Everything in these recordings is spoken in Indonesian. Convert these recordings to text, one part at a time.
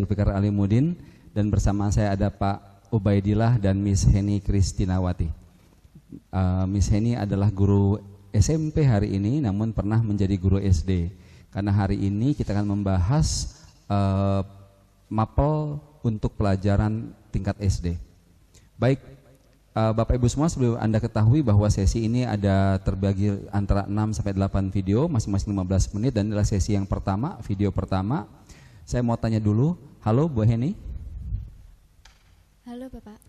Zulfikar Alimuddin, dan bersama saya ada Pak Ubaidillah dan Miss Heni Kristinawati. Miss Heni adalah guru SMP hari ini, namun pernah menjadi guru SD. Karena hari ini kita akan membahas mapel untuk pelajaran tingkat SD. Baik, Bapak Ibu semua, sebelum Anda ketahui bahwa sesi ini ada terbagi antara 6 sampai 8 video, masing-masing 15 menit, dan inilah sesi yang pertama, video pertama. Saya mau tanya dulu, halo Bu Heni. Halo Bapak.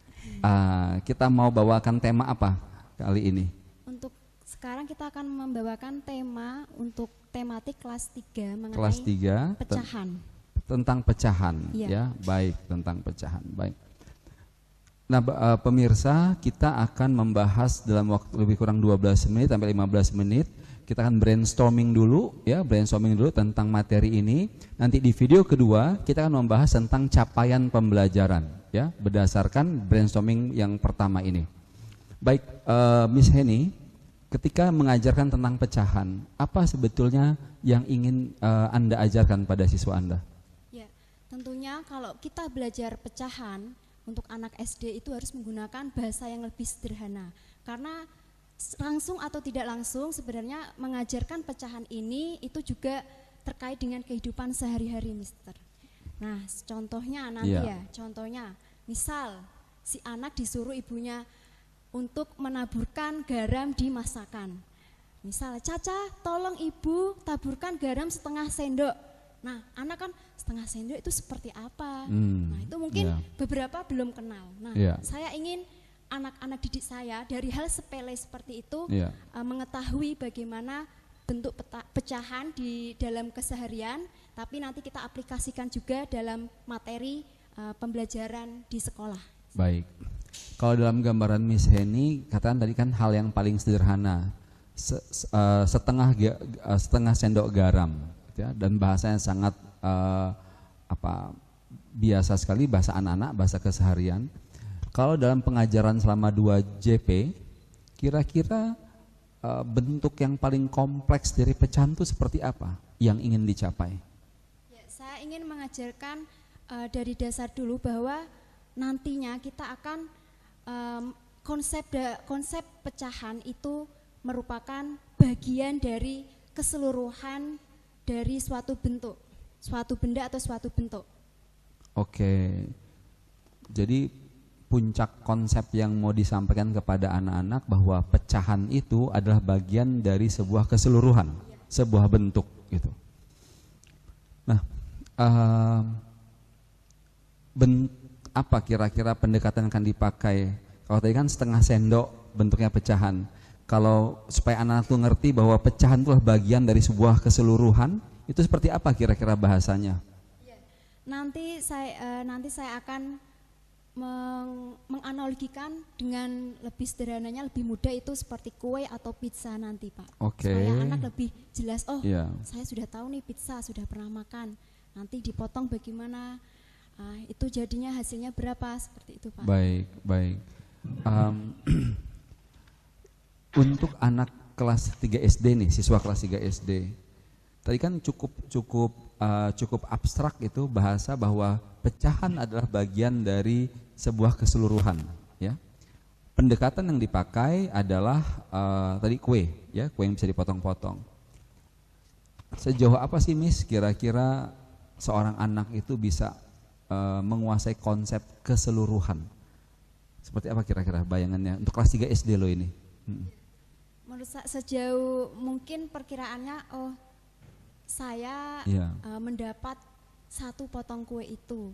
Kita mau bawakan tema apa kali ini? Untuk sekarang kita akan membawakan tema untuk tematik kelas 3 mengenai Kelas 3 pecahan. Tentang pecahan, ya. Baik, tentang pecahan. Baik. Nah, pemirsa, kita akan membahas dalam waktu lebih kurang 12 menit sampai 15 menit. Kita akan brainstorming dulu, ya, brainstorming dulu tentang materi ini. Nanti di video kedua kita akan membahas tentang capaian pembelajaran, ya, berdasarkan brainstorming yang pertama ini. Baik, Miss Heni, ketika mengajarkan tentang pecahan, apa sebetulnya yang ingin Anda ajarkan pada siswa Anda? Ya, tentunya kalau kita belajar pecahan untuk anak SD itu harus menggunakan bahasa yang lebih sederhana. Karena langsung atau tidak langsung sebenarnya mengajarkan pecahan ini itu juga terkait dengan kehidupan sehari-hari, Mister. Nah, contohnya nanti contohnya misal si anak disuruh ibunya untuk menaburkan garam di masakan. Misal, Caca tolong ibu taburkan garam setengah sendok. Nah, anak kan setengah sendok itu seperti apa? Nah, itu mungkin beberapa belum kenal. Nah, saya ingin anak-anak didik saya dari hal sepele seperti itu mengetahui bagaimana bentuk pecahan di dalam keseharian, tapi nanti kita aplikasikan juga dalam materi pembelajaran di sekolah. Baik. Kalau dalam gambaran Miss Heni, katakan tadi kan hal yang paling sederhana, setengah sendok garam. Ya, dan bahasanya sangat biasa sekali, bahasa anak-anak, bahasa keseharian. Kalau dalam pengajaran selama 2 JP, kira-kira bentuk yang paling kompleks dari pecahan itu seperti apa yang ingin dicapai? Ya, saya ingin mengajarkan dari dasar dulu bahwa nantinya kita akan konsep pecahan itu merupakan bagian dari keseluruhan dari suatu bentuk, suatu benda atau suatu bentuk. Oke, jadi puncak konsep yang mau disampaikan kepada anak-anak bahwa pecahan itu adalah bagian dari sebuah keseluruhan, sebuah bentuk gitu. Nah, apa kira-kira pendekatan yang akan dipakai? Kalau tadi kan setengah sendok bentuknya pecahan. Kalau supaya anak-anak itu ngerti bahwa pecahan itu adalah bagian dari sebuah keseluruhan, itu seperti apa kira-kira bahasanya? Ya, nanti saya akan menganalogikan dengan lebih sederhananya, lebih mudah, itu seperti kue atau pizza nanti, Pak. Supaya anak lebih jelas, saya sudah tahu nih pizza, sudah pernah makan. Nanti dipotong bagaimana, itu jadinya hasilnya berapa, seperti itu, Pak. Baik, baik. Untuk anak kelas 3 SD nih, siswa kelas 3 SD, tadi kan cukup abstrak itu bahasa bahwa pecahan adalah bagian dari sebuah keseluruhan, ya. Pendekatan yang dipakai adalah tadi kue, ya, kue yang bisa dipotong-potong. Sejauh apa sih, Miss, kira-kira seorang anak itu bisa menguasai konsep keseluruhan? Seperti apa kira-kira bayangannya untuk kelas 3 SD lo ini? Menurut saya sejauh mungkin perkiraannya, saya mendapat 1 potong kue itu.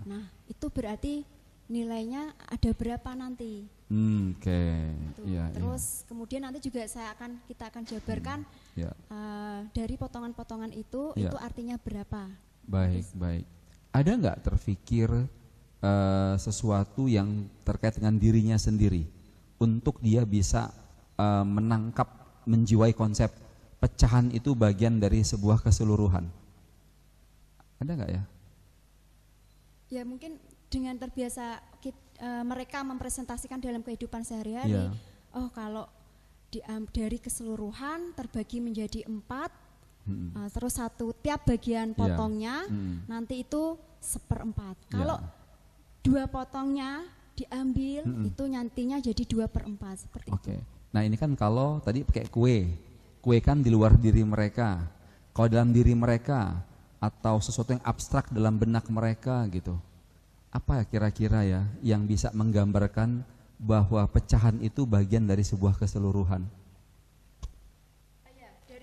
Nah, itu berarti nilainya ada berapa nanti? Terus kemudian nanti juga kita akan jabarkan dari potongan-potongan itu artinya berapa? Baik, baik. Ada nggak terfikir sesuatu yang terkait dengan dirinya sendiri untuk dia bisa menangkap, menjiwai konsep pecahan itu bagian dari sebuah keseluruhan? Ada nggak ya? Ya, mungkin dengan terbiasa mereka mempresentasikan dalam kehidupan sehari-hari. Kalau dari keseluruhan terbagi menjadi 4, terus tiap bagian potongnya nanti itu 1/4. Kalau 2 potongnya diambil, itu nantinya jadi 2/4 seperti itu. Nah ini kan kalau tadi pakai kue kan di luar diri mereka. Kalau dalam diri mereka atau sesuatu yang abstrak dalam benak mereka gitu, apa kira-kira ya yang bisa menggambarkan bahwa pecahan itu bagian dari sebuah keseluruhan?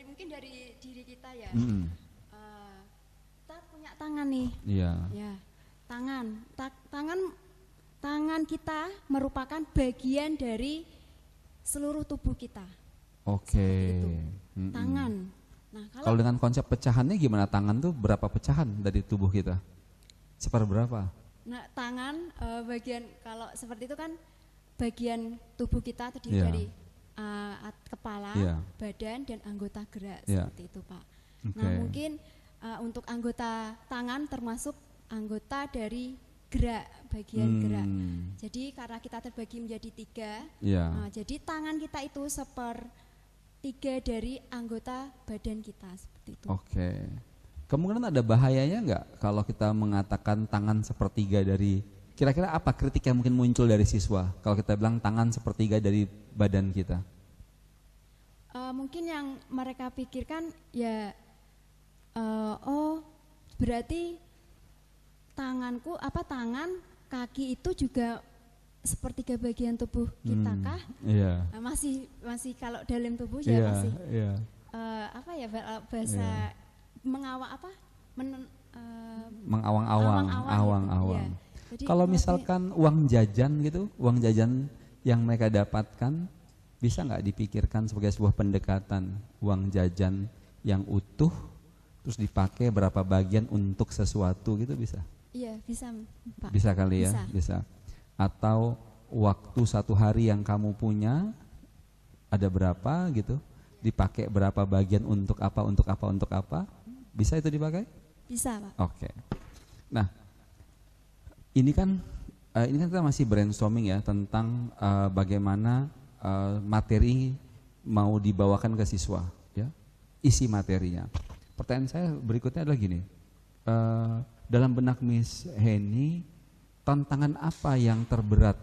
Mungkin dari diri kita ya. Kita punya tangan nih. Iya. Ya, tangan kita merupakan bagian dari seluruh tubuh kita. Tangan. Nah, kalau dengan konsep pecahannya gimana, tangan tuh berapa pecahan dari tubuh kita? Seperberapa? Nah, tangan bagian kalau seperti itu kan bagian tubuh kita terdiri dari kepala, badan dan anggota gerak seperti itu, Pak. Nah, mungkin untuk anggota tangan termasuk anggota dari gerak, bagian gerak. Jadi karena kita terbagi menjadi 3, jadi tangan kita itu 1/3 dari anggota badan kita seperti itu. Kemungkinan ada bahayanya nggak kalau kita mengatakan tangan 1/3 dari, kira-kira apa kritik yang mungkin muncul dari siswa kalau kita bilang tangan 1/3 dari badan kita? Mungkin yang mereka pikirkan ya, berarti tangan, kaki itu juga 1/3 bagian tubuh kita kah? Masih kalau dalam tubuh ya masih bahasa mengawang-awang. Kalau misalkan uang jajan gitu, uang jajan yang mereka dapatkan bisa nggak dipikirkan sebagai sebuah pendekatan uang jajan yang utuh terus dipakai berapa bagian untuk sesuatu gitu, bisa? Iya, bisa, Pak. Bisa kali ya, bisa. Atau waktu 1 hari yang kamu punya ada berapa gitu, dipakai berapa bagian untuk apa, bisa itu dipakai? Bisa, Pak. Nah, ini kan kita masih brainstorming ya tentang bagaimana materi mau dibawakan ke siswa, ya, isi materinya. Pertanyaan saya berikutnya adalah gini, dalam benak Miss Heni, tantangan apa yang terberat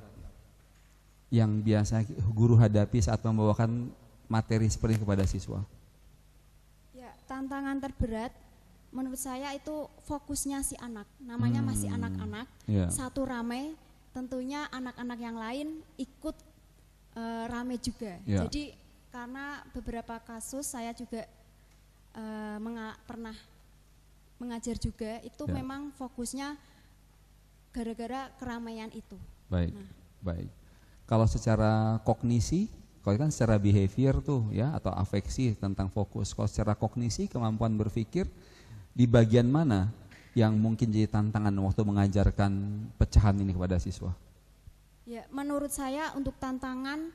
yang biasa guru hadapi saat membawakan materi seperti ini kepada siswa? Ya, tantangan terberat menurut saya itu fokusnya si anak, namanya masih anak-anak, satu rame, tentunya anak-anak yang lain ikut rame juga. Jadi karena beberapa kasus saya juga pernah mengajar juga, itu memang fokusnya gara-gara keramaian itu. Baik. Kalau secara kognisi, kalau kan secara behavior tuh ya, atau afeksi tentang fokus. Kalau secara kognisi, kemampuan berpikir, di bagian mana yang mungkin jadi tantangan waktu mengajarkan pecahan ini kepada siswa? Ya, menurut saya untuk tantangan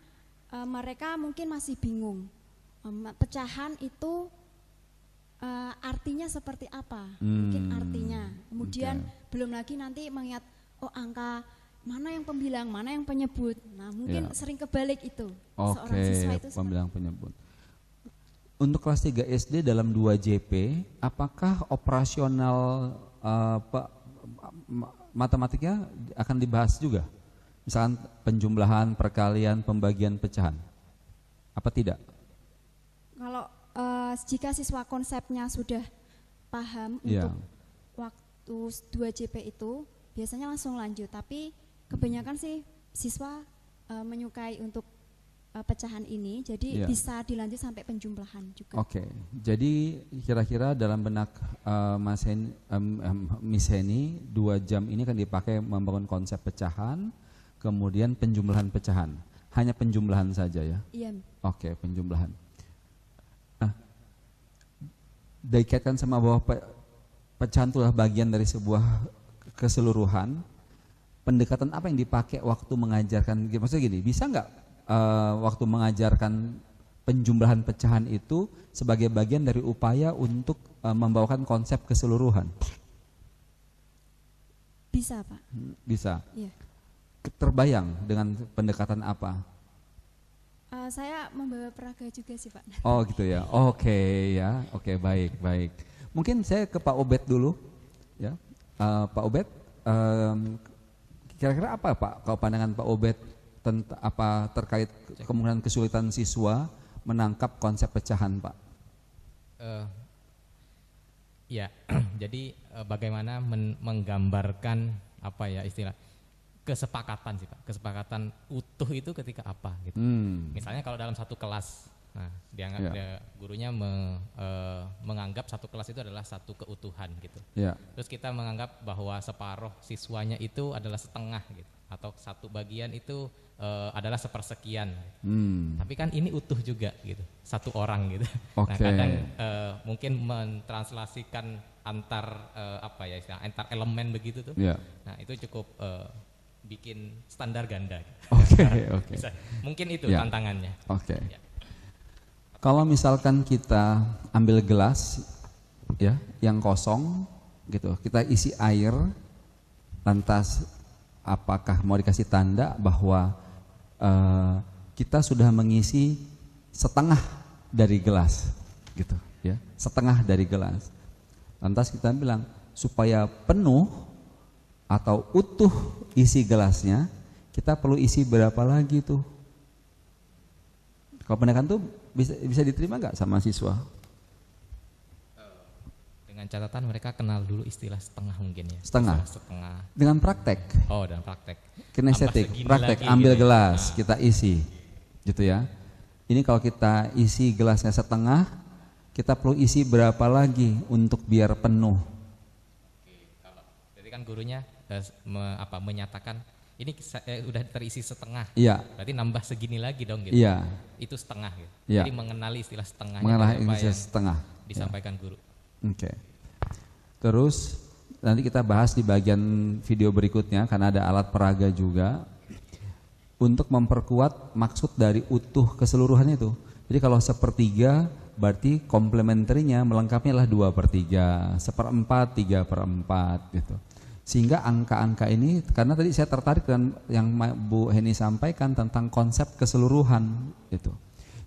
mereka mungkin masih bingung. Pecahan itu artinya seperti apa, mungkin artinya. Kemudian belum lagi nanti mengingat, angka mana yang pembilang, mana yang penyebut. Nah, mungkin sering kebalik itu. Seorang siswa itu pembilang penyebut. Untuk kelas 3 SD dalam 2 JP, apakah operasional matematiknya akan dibahas juga? Misalkan penjumlahan, perkalian, pembagian, pecahan. Apa tidak? Kalau jika siswa konsepnya sudah paham untuk waktu 2 JP itu, biasanya langsung lanjut. Tapi kebanyakan sih siswa menyukai untuk pecahan ini, jadi bisa dilanjut sampai penjumlahan juga. Jadi kira-kira dalam benak Miss Heni 2 jam ini kan dipakai membangun konsep pecahan, kemudian penjumlahan pecahan. Hanya penjumlahan saja ya? Iya. Penjumlahan. Nah, dikaitkan sama bahwa pecahan itu adalah bagian dari sebuah keseluruhan. Pendekatan apa yang dipakai waktu mengajarkan? Maksudnya gini, bisa nggak waktu mengajarkan penjumlahan pecahan itu sebagai bagian dari upaya untuk membawakan konsep keseluruhan? Bisa, Pak. Bisa. Iya. Terbayang dengan pendekatan apa? Saya membawa peraga juga sih, Pak. Gitu ya. Baik. Mungkin saya ke Pak Obed dulu, ya. Pak Ubed, kira-kira apa Pak kalau pandangan Pak Ubed terkait kemungkinan kesulitan siswa menangkap konsep pecahan, Pak? Ya, jadi bagaimana menggambarkan apa ya istilah kesepakatan sih Pak, kesepakatan utuh itu ketika apa gitu. Misalnya kalau dalam satu kelas, nah gurunya menganggap satu kelas itu adalah satu keutuhan gitu. Terus kita menganggap bahwa separuh siswanya itu adalah setengah gitu, atau satu bagian itu adalah sepersekian. Tapi kan ini utuh juga gitu, satu orang gitu. Nah kadang mungkin mentranslasikan antar antar elemen begitu tuh. Nah itu cukup bikin standar ganda. Bisa. Mungkin itu tantangannya. Kalau misalkan kita ambil gelas ya yang kosong gitu, kita isi air, lantas apakah mau dikasih tanda bahwa kita sudah mengisi setengah dari gelas gitu ya, setengah dari gelas. Lantas kita bilang supaya penuh atau utuh isi gelasnya, kita perlu isi berapa lagi tuh? Kalau pendekan tuh bisa diterima nggak sama siswa? Dengan catatan mereka kenal dulu istilah setengah mungkin ya. Setengah. Dengan praktek. Oh, dengan praktek. Kinestetik, praktek, ambil gitu gelas, kita isi, gitu ya. Ini kalau kita isi gelasnya setengah, kita perlu isi berapa lagi untuk biar penuh? Jadi kan gurunya menyatakan ini udah terisi setengah. Berarti nambah segini lagi dong gitu. Itu setengah gitu. Jadi mengenali istilah setengahnya. Mengenali istilah setengah. Disampaikan guru. Terus nanti kita bahas di bagian video berikutnya karena ada alat peraga juga untuk memperkuat maksud dari utuh keseluruhan itu. Jadi kalau sepertiga berarti komplementernya melengkapinya adalah 2/3, 1/4, 3/4 gitu. Sehingga angka-angka ini, karena tadi saya tertarik dengan yang Bu Heni sampaikan tentang konsep keseluruhan gitu.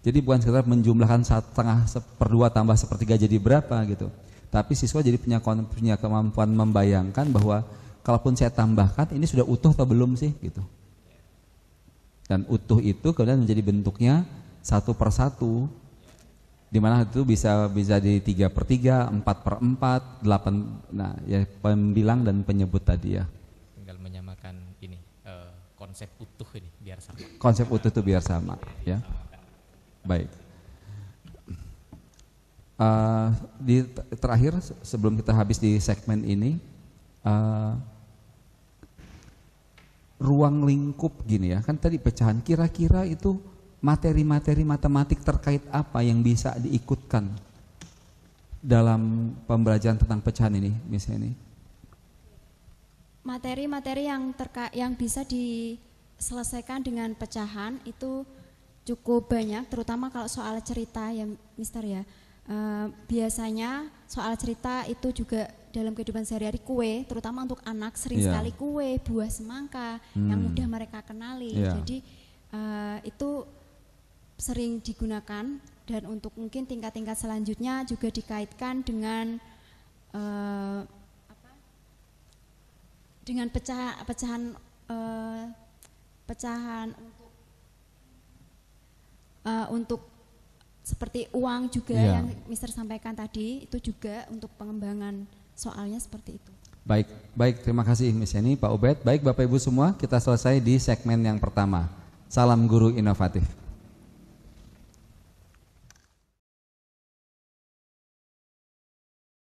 Jadi bukan sekedar menjumlahkan 1/2/2 tambah 1/3 jadi berapa gitu. Tapi siswa jadi punya kemampuan membayangkan bahwa kalaupun saya tambahkan ini sudah utuh atau belum sih gitu. Dan utuh itu kemudian menjadi bentuknya 1/1, di mana itu bisa di 3/3, 4/4, 8. Nah, ya pembilang dan penyebut tadi ya. Tinggal menyamakan ini konsep utuh ini biar sama. Konsep utuh itu biar sama, ya. Baik. Di terakhir sebelum kita habis di segmen ini, ruang lingkup gini ya, kan tadi pecahan, kira-kira itu materi-materi matematik terkait apa yang bisa diikutkan dalam pembelajaran tentang pecahan ini, misalnya ini? Materi-materi yang bisa diselesaikan dengan pecahan itu cukup banyak, terutama kalau soal cerita ya, Mister ya. Biasanya soal cerita itu juga dalam kehidupan sehari-hari, kue, terutama untuk anak sering sekali kue, buah semangka yang mudah mereka kenali. Jadi itu sering digunakan, dan untuk mungkin tingkat-tingkat selanjutnya juga dikaitkan dengan dengan pecahan untuk seperti uang juga yang Mister sampaikan tadi, itu juga untuk pengembangan soalnya seperti itu. Baik, terima kasih Miss Yeni, Pak Ubed. Baik Bapak Ibu semua, kita selesai di segmen yang pertama. Salam guru inovatif.